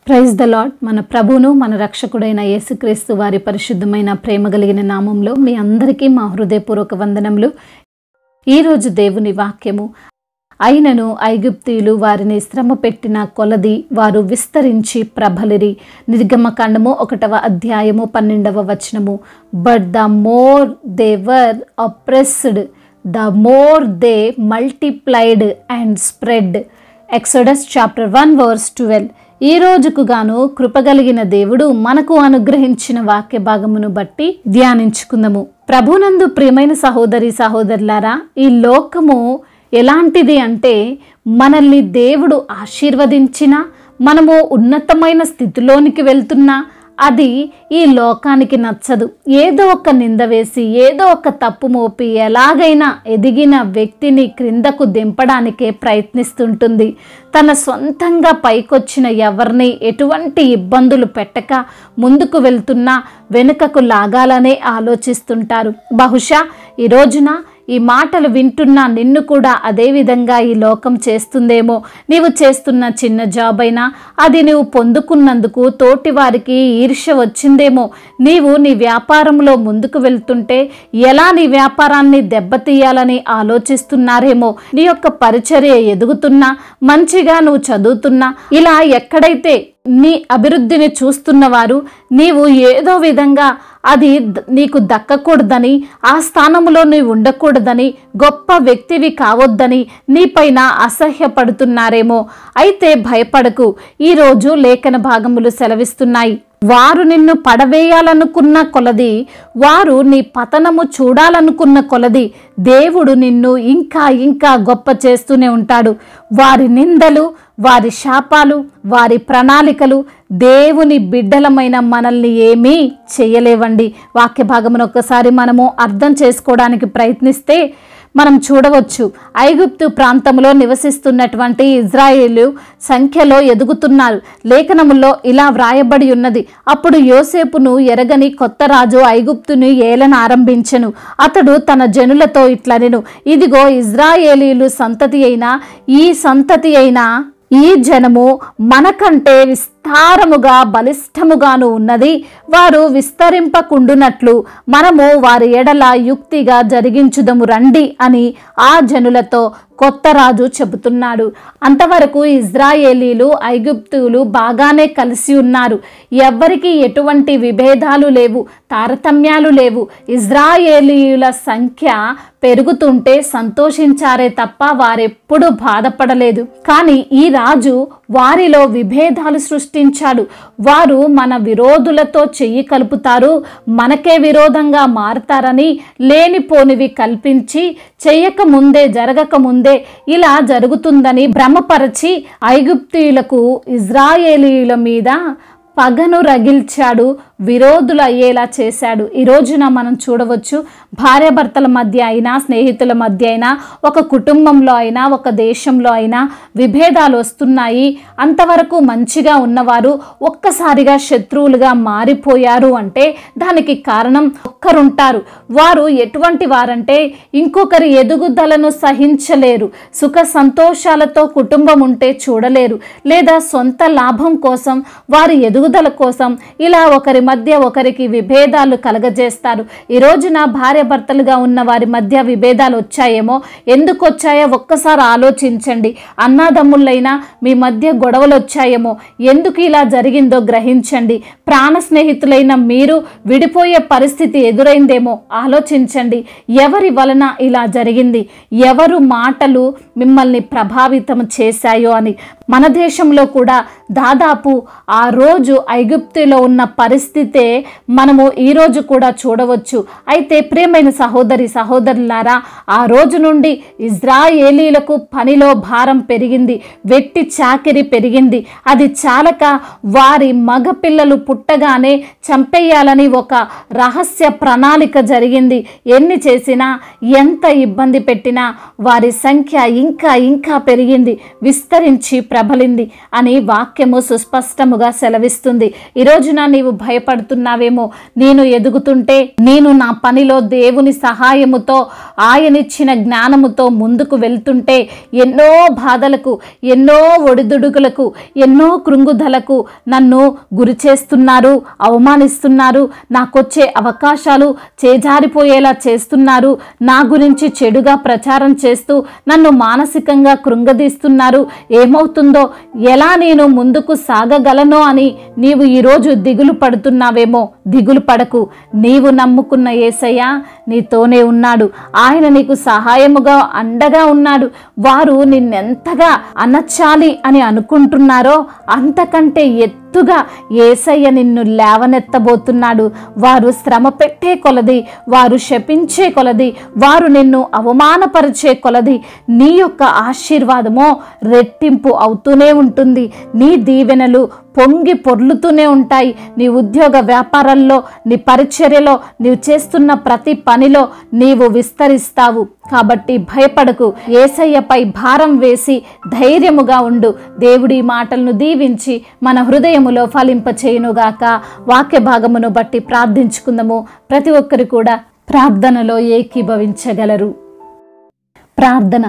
Praise the lord. మన ప్రభువును మన రక్షకుడైన యేసుక్రీస్తు వారి పరిశుద్ధమైన ప్రేమ కలిగిన నామంలో మీ అందరికీ మా హృదయపూర్వక వందనములు. ఈరోజు దేవుని వాక్యము, అయినను ఐగుప్తీయులు వారిని శ్రమ పెట్టిన కొలది వారు విస్తరించి ప్రబలిరి. నిర్గమకాండము 1వ అధ్యాయము 12వ వచనము. But the more they were oppressed, the more they multiplied and spread. Exodus chapter 1 verse 12. ఈ రోజుకు గాను కృపగలిగిన దేవుడు మనకు అనుగ్రహించిన వాక్య భాగమును బట్టి ధ్యానించుకుందాము. ప్రభునందు ప్రియమైన సహోదరి సహోదరులారా, ఈ లోకము ఎలాంటిది అంటే, మనల్ని దేవుడు ఆశీర్వదించిన, మనము ఉన్నతమైన స్థితిలోనికి వెళ్తున్నా అది ఈ లోకానికి నచ్చదు. ఏదో ఒక నింద వేసి, ఏదో ఒక తప్పు మోపి, ఎలాగైనా ఎదిగిన వ్యక్తిని క్రిందకు దింపడానికే ప్రయత్నిస్తుంటుంది. తన సొంతంగా పైకొచ్చిన ఎవరిని ఎటువంటి ఇబ్బందులు పెట్టక ముందుకు వెళ్తున్నా వెనుకకు లాగాలనే ఆలోచిస్తుంటారు. బహుశా ఈ రోజున ఈ మాటలు వింటున్న నిన్ను కూడా అదే విధంగా ఈ లోకం చేస్తుందేమో. నీవు చేస్తున్న చిన్న జాబ్ అయినా అది నీవు పొందుకున్నందుకు తోటి వారికి ఈర్ష్య వచ్చిందేమో. నీవు నీ వ్యాపారంలో ముందుకు వెళ్తుంటే ఎలా నీ వ్యాపారాన్ని దెబ్బతీయాలని ఆలోచిస్తున్నారేమో. నీ యొక్క పరిచర్య ఎదుగుతున్నా, మంచిగా నువ్వు చదువుతున్నా, ఇలా ఎక్కడైతే నీ అభివృద్ధిని చూస్తున్నవారు నీవు ఏదో విధంగా అది నీకు దక్కకూడదని, ఆ స్థానంలో నీవు ఉండకూడదని, గొప్ప వ్యక్తివి కావద్దని నీపైన అసహ్యపడుతున్నారేమో. అయితే భయపడకు, ఈరోజు లేఖన భాగములు సెలవిస్తున్నాయి. వారు నిన్ను పడవేయాలనుకున్న కొలది, వారు నీ పతనము చూడాలనుకున్న కొలది దేవుడు నిన్ను ఇంకా ఇంకా గొప్ప చేస్తూనే ఉంటాడు. వారి నిందలు, వారి శాపాలు, వారి ప్రణాళికలు దేవుని బిడ్డలమైన మనల్ని ఏమీ చేయలేవండి. వాక్య భాగమును ఒక్కసారి మనము అర్థం చేసుకోవడానికి ప్రయత్నిస్తే మనం చూడవచ్చు, ఐగుప్తు ప్రాంతంలో నివసిస్తున్నటువంటి ఇజ్రాయేలు సంఖ్యలో ఎదుగుతున్నారు. లేఖనములో ఇలా వ్రాయబడి ఉన్నది, అప్పుడు యోసేపును ఎరగని కొత్త రాజు ఐగుప్తుని ఏలన ఆరంభించెను. అతడు తన జనులతో ఇట్లనెను, ఇదిగో ఇజ్రాయేలీలు సంతతి అయినా ఈ సంతతి అయినా ఈ జనము మనకంటే విస్తారముగా బలిష్టముగాను ఉన్నది. వారు విస్తరింపకుండునట్లు మనము వారి ఎడల యుక్తిగా జరిగించుదము రండి అని ఆ జనులతో కొత్త రాజు చెబుతున్నాడు. అంతవరకు ఇజ్రాయేలీలు ఐగుప్తులు బాగానే కలిసి ఉన్నారు. ఎవ్వరికి ఎటువంటి విభేదాలు లేవు, తారతమ్యాలు లేవు. ఇజ్రాయేలీయుల సంఖ్య పెరుగుతుంటే సంతోషించారే తప్ప వారెప్పుడు బాధపడలేదు. కానీ ఈ రాజు వారిలో విభేదాలు సృష్టించాడు. వారు మన విరోధులతో చెయ్యి కలుపుతారు, మనకే విరోధంగా మారుతారని లేనిపోనివి కల్పించి, చెయ్యక ముందే జరగక ముందే ఇలా జరుగుతుందని భ్రమపరచి ఐగుప్తీయులకు ఇజ్రాయేలీయుల మీద పగను రగిల్చాడు, విరోధులు అయ్యేలా చేశాడు. ఈ రోజున మనం చూడవచ్చు, భార్యాభర్తల మధ్య అయినా, స్నేహితుల మధ్య అయినా, ఒక కుటుంబంలో అయినా, ఒక దేశంలో అయినా విభేదాలు వస్తున్నాయి. అంతవరకు మంచిగా ఉన్నవారు ఒక్కసారిగా శత్రువులుగా మారిపోయారు అంటే దానికి కారణం ఒక్కరుంటారు. వారు ఎటువంటి వారంటే ఇంకొకరి ఎదుగుదలను సహించలేరు, సుఖ సంతోషాలతో కుటుంబం ఉంటే చూడలేరు, లేదా సొంత లాభం కోసం, వారి ఎదుగుదల కోసం ఇలా ఒకరి మధ్య ఒకరికి విభేదాలు కలగజేస్తారు. ఈ రోజున భార్యాభర్తలుగా ఉన్న వారి మధ్య విభేదాలు వచ్చాయేమో. ఎందుకు వచ్చాయో ఒక్కసారి ఆలోచించండి. అన్నాదమ్ముళ్ళైనా మీ మధ్య గొడవలు వచ్చాయేమో. ఎందుకు ఇలా జరిగిందో గ్రహించండి. ప్రాణ స్నేహితులైన మీరు విడిపోయే పరిస్థితి ఎదురైందేమో ఆలోచించండి. ఎవరి వలన ఇలా జరిగింది, ఎవరు మాటలు మిమ్మల్ని ప్రభావితం చేశాయో అని. మన దేశంలో కూడా దాదాపు ఆ రోజు ఐగుప్తులో ఉన్న పరిస్థితే మనము ఈరోజు కూడా చూడవచ్చు. అయితే ప్రియమైన సహోదరి సహోదరులారా, ఆ రోజు నుండి ఇజ్రాయేలీలకు పనిలో భారం పెరిగింది, వెట్టి చాకిరి పెరిగింది. అది చాలక వారి మగ పిల్లలు పుట్టగానే చంపేయాలని ఒక రహస్య ప్రణాళిక జరిగింది. ఎన్ని చేసినా, ఎంత ఇబ్బంది పెట్టినా వారి సంఖ్య ఇంకా ఇంకా పెరిగింది, విస్తరించి ప్రబలింది అని వాక్యము సుస్పష్టముగా సెలవిస్తుంది. ఈ రోజున నీవు భయపడ భయపడుతున్నావేమో. నేను ఎదుగుతుంటే, నేను నా పనిలో దేవుని సహాయముతో, ఆయనిచ్చిన జ్ఞానముతో ముందుకు వెళ్తుంటే ఎన్నో బాధలకు, ఎన్నో ఒడిదుడుకులకు, ఎన్నో కృంగుదలకు నన్ను గురి చేస్తున్నారు, అవమానిస్తున్నారు, నాకొచ్చే అవకాశాలు చేజారిపోయేలా చేస్తున్నారు, నా గురించి చెడుగా ప్రచారం చేస్తూ నన్ను మానసికంగా కృంగదీస్తున్నారు. ఏమవుతుందో, ఎలా నేను ముందుకు సాగగలనో అని నీవు ఈరోజు దిగులు పడుతున్నావేమో. దిగులు పడకు. నీవు నమ్ముకున్న యేసయ్య నీతోనే ఉన్నాడు. ఆయన నీకు సహాయముగా, అండగా ఉన్నాడు. వారు నిన్నెంతగా అనచాలి అని అనుకుంటున్నారో అంతకంటే ఎత్తుగా యేసయ్య నిన్ను లేవనెత్తబోతున్నాడు. వారు శ్రమ పెట్టే కొలది, వారు శపించే కొలది, వారు నిన్ను అవమానపరిచే కొలది నీ యొక్క ఆశీర్వాదమో రెట్టింపు అవుతూనే ఉంటుంది. నీ దీవెనలు పొంగి పొర్లుతూనే ఉంటాయి. నీ ఉద్యోగ వ్యాపారాల్లో, నీ పరిచర్యలో, నీవు చేస్తున్న ప్రతి పనిలో నీవు విస్తరిస్తావు. కాబట్టి భయపడకు. యేసయ్యపై భారం వేసి ధైర్యముగా ఉండు. దేవుడి మాటలను దీవించి మన హృదయములో ఫలింపచేయునుగాక. వాక్య భాగమును బట్టి ప్రార్థించుకుందాము. ప్రతి ఒక్కరు కూడా ప్రార్థనలో ఏకీభవించగలరు. ప్రార్థన.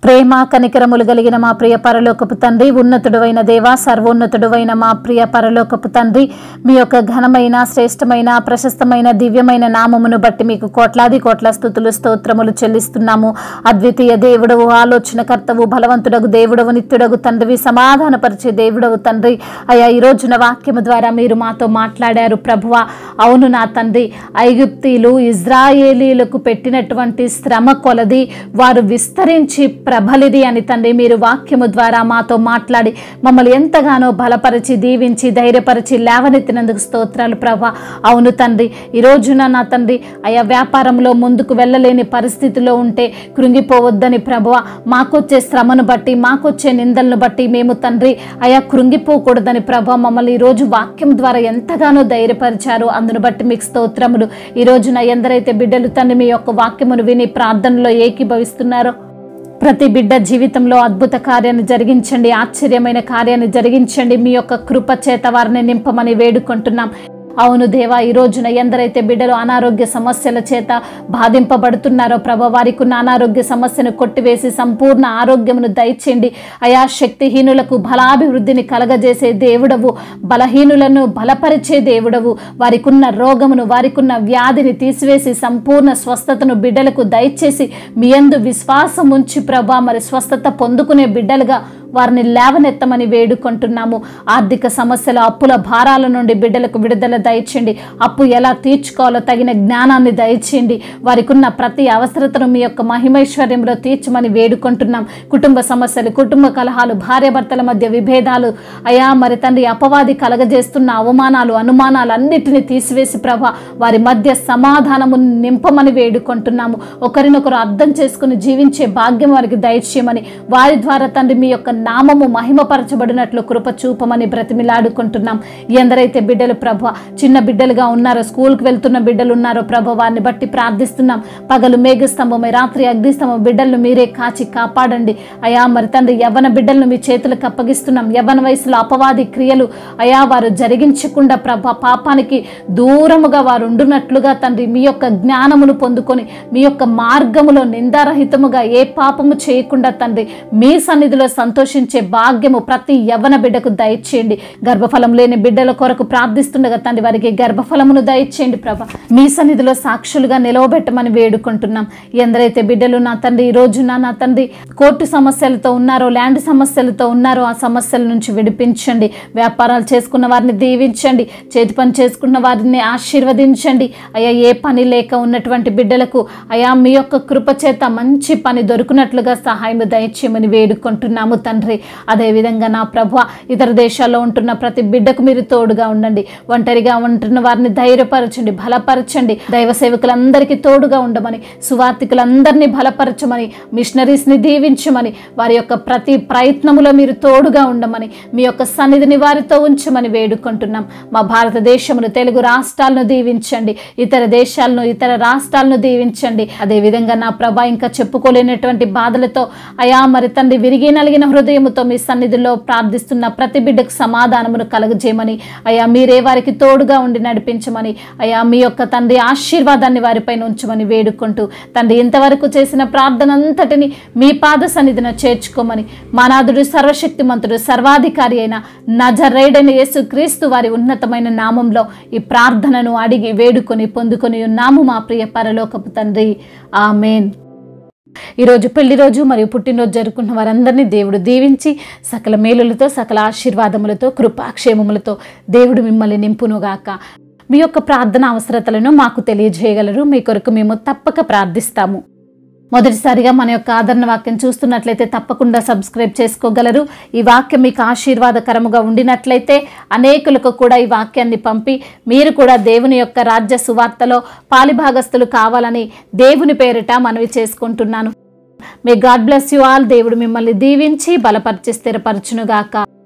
ప్రేమ కనికరములు కలిగిన మా ప్రియ పరలోకపు తండ్రి, ఉన్నతుడువైన దేవా, సర్వోన్నతుడువైన మా ప్రియ పరలోకపు తండ్రి, మీ యొక్క ఘనమైన, శ్రేష్టమైన, ప్రశస్తమైన, దివ్యమైన నామమును బట్టి మీకు కోట్లాది కోట్ల స్తుతులు, స్తోత్రములు చెల్లిస్తున్నాము. అద్వితీయ దేవుడవు, ఆలోచనకర్తవు, బలవంతుడగు దేవుడవు, నిత్యుడగు తండ్రివి, సమాధానపరిచే దేవుడవు తండ్రి. అయ్యా, ఈ రోజున వాక్యము ద్వారా మీరు మాతో మాట్లాడారు ప్రభువా. అవును నా తండ్రి, ఐగుప్తీయులు ఇజ్రాయేలీలకు పెట్టినటువంటి శ్రమ కొలది వారు విస్తరించి ప్రబలిది అని తండ్రి మీరు వాక్యము ద్వారా మాతో మాట్లాడి మమ్మల్ని ఎంతగానో బలపరిచి, దీవించి, ధైర్యపరిచి లేవనెత్తినందుకు స్తోత్రాలు ప్రభా. అవును తండ్రి, ఈ రోజున నా తండ్రి అయా వ్యాపారంలో ముందుకు వెళ్ళలేని పరిస్థితిలో ఉంటే కృంగిపోవద్దని ప్రభువా, మాకొచ్చే శ్రమను బట్టి, మాకొచ్చే నిందలను బట్టి మేము తండ్రి అయా కృంగిపోకూడదని ప్రభా మమ్మల్ని ఈరోజు వాక్యం ద్వారా ఎంతగానో ధైర్యపరిచారు. అందును బట్టి మీకు స్తోత్రములు. ఈ రోజున ఎందరైతే బిడ్డలు తండ్రి మీ యొక్క వాక్యమును విని ప్రార్థనలో ఏకీభవిస్తున్నారో ప్రతి బిడ్డ జీవితంలో అద్భుత కార్యాన్ని జరిగించండి, ఆశ్చర్యమైన కార్యాన్ని జరిగించండి. మీ యొక్క కృప చేత వారిని నింపమని వేడుకుంటున్నాం. అవును దేవా, ఈ రోజున ఎందరైతే బిడ్డలు అనారోగ్య సమస్యల చేత బాధింపబడుతున్నారో ప్రభా, వారికి ఉన్న అనారోగ్య సమస్యను కొట్టివేసి సంపూర్ణ ఆరోగ్యమును దయచేయండి. అయా, శక్తిహీనులకు బలాభివృద్ధిని కలగజేసే దేవుడవు, బలహీనులను బలపరిచే దేవుడవు. వారికి ఉన్న రోగమును, వారికి ఉన్న వ్యాధిని తీసివేసి సంపూర్ణ స్వస్థతను బిడ్డలకు దయచేసి మీ యందు విశ్వాసం ఉంచి ప్రభా మరి స్వస్థత పొందుకునే బిడ్డలుగా వారిని లేవనెత్తమని వేడుకుంటున్నాము. ఆర్థిక సమస్యల, అప్పుల భారాల నుండి బిడ్డలకు విడుదల దయచేయండి. అప్పు ఎలా తీర్చుకోవాలో తగిన జ్ఞానాన్ని దయచేయండి. వారికి ఉన్న ప్రతి అవసరతను మీ యొక్క మహిమైశ్వర్యంలో తీర్చమని వేడుకుంటున్నాం. కుటుంబ సమస్యలు, కుటుంబ కలహాలు, భార్యాభర్తల మధ్య విభేదాలు, అయా మరి తండ్రి అపవాది కలగజేస్తున్న అవమానాలు, అనుమానాలు అన్నిటిని తీసివేసి ప్రభా వారి మధ్య సమాధానము నింపమని వేడుకుంటున్నాము. ఒకరినొకరు అర్థం చేసుకుని జీవించే భాగ్యం వారికి దయచేయమని, వారి ద్వారా తండ్రి మీ యొక్క నామము మహిమపరచబడినట్లు కృప చూపమని బ్రతిమిలాడుకుంటున్నాం. ఎందరైతే బిడ్డలు ప్రభా చిన్న బిడ్డలుగా ఉన్నారో, స్కూల్కి వెళ్తున్న బిడ్డలు ఉన్నారో ప్రభా వారిని బట్టి ప్రార్థిస్తున్నాం. పగలు మేఘస్తంభమై, రాత్రి అగ్నిస్తంభం బిడ్డలను మీరే కాచి కాపాడండి. అయా మరి తండ్రి యవ్వన బిడ్డలను మీ చేతులకు అప్పగిస్తున్నాం. యవ్వన వయసులో అపవాది క్రియలు అయా వారు జరిగించకుండా ప్రభా పాపానికి దూరముగా వారు ఉండునట్లుగా తండ్రి మీ యొక్క జ్ఞానమును పొందుకొని మీ యొక్క మార్గములో నిందారహితముగా ఏ పాపము చేయకుండా తండ్రి మీ సన్నిధిలో సంతోషించే భాగ్యము ప్రతి యవ్వన బిడ్డకు దయచేయండి. గర్భఫలం లేని బిడ్డల కొరకు ప్రార్థిస్తుండగా తండ్రి వారికి గర్భఫలమును దయచేయండి ప్రభా. మీ సన్నిధిలో సాక్షులుగా నిలవబెట్టమని వేడుకుంటున్నాం. ఎందరైతే బిడ్డలు నా తండ్రి ఈ రోజున నా తండ్రి కోర్టు సమస్యలతో ఉన్నారో, ల్యాండ్ సమస్యలతో ఉన్నారో ఆ సమస్యల నుంచి విడిపించండి. వ్యాపారాలు చేసుకున్న వారిని దీవించండి. చేతి పని చేసుకున్న వారిని ఆశీర్వదించండి. అయా, ఏ పని లేక ఉన్నటువంటి బిడ్డలకు అయా మీ యొక్క కృప చేత మంచి పని దొరికినట్లుగా సహాయం దయచేయమని వేడుకుంటున్నాము తండ్రి. అదేవిధంగా నా ప్రభువా, ఇతర దేశాల్లో ఉంటున్న ప్రతి బిడ్డకు మీరు తోడుగా ఉండండి. ఒంటరిగా ఉంటున్న వారిని ధైర్యపరచండి, బలపరచండి. దైవ సేవకులందరికీ తోడుగా ఉండమని, సువార్థికులందరినీ బలపరచమని, మిషనరీస్ని దీవించమని, వారి యొక్క ప్రతి ప్రయత్నములో మీరు తోడుగా ఉండమని, మీ యొక్క సన్నిధిని వారితో ఉంచమని వేడుకుంటున్నాం. మా భారతదేశమును, తెలుగు రాష్ట్రాలను దీవించండి. ఇతర దేశాలను, ఇతర రాష్ట్రాలను దీవించండి. అదేవిధంగా నా ప్రభా ఇంకా చెప్పుకోలేనటువంటి బాధలతో అయా మరి తండ్రి విరిగి నలిగిన హృదయం హృదయముతో మీ సన్నిధిలో ప్రార్థిస్తున్న ప్రతి బిడ్డకు సమాధానమును కలుగజేయమని అయ్యా మీరే వారికి తోడుగా ఉండి నడిపించమని అయ్యా మీ యొక్క తండ్రి ఆశీర్వాదాన్ని వారిపైన ఉంచమని వేడుకుంటూ తండ్రి ఇంతవరకు చేసిన ప్రార్థన అంతటిని మీ పాద సన్నిధిన చేర్చుకోమని మానాథుడు సర్వశక్తిమంతుడు సర్వాధికారి అయిన నజరేయుడైన యేసుక్రీస్తు వారి ఉన్నతమైన నామంలో ఈ ప్రార్థనను అడిగి వేడుకొని పొందుకొని ఉన్నాము మా ప్రియ పరలోకపు తండ్రి. ఆమేన్. ఈరోజు పెళ్లి రోజు మరియు పుట్టినరోజు జరుపుకున్న వారందరినీ దేవుడు దీవించి సకల మేలులతో సకల ఆశీర్వాదములతో కృపాక్షేమములతో దేవుడు మిమ్మల్ని నింపునుగాక. మీ యొక్క ప్రార్థన అవసరతలను మాకు తెలియజేయగలరు. మీ కొరకు మేము తప్పక ప్రార్థిస్తాము. మొదటిసారిగా మన యొక్క ఆదరణ వాక్యం చూస్తున్నట్లయితే తప్పకుండా సబ్స్క్రైబ్ చేసుకోగలరు. ఈ వాక్యం మీకు ఆశీర్వాదకరముగా ఉండినట్లయితే అనేకులకు కూడా ఈ వాక్యాన్ని పంపి మీరు కూడా దేవుని యొక్క రాజ్య సువార్తలో పాలిభాగస్తులు కావాలని దేవుని పేరిట మనవి చేసుకుంటున్నాను. May God bless you all. దేవుడు మిమ్మల్ని దీవించి బలపరిచి స్థిరపరచునుగాక.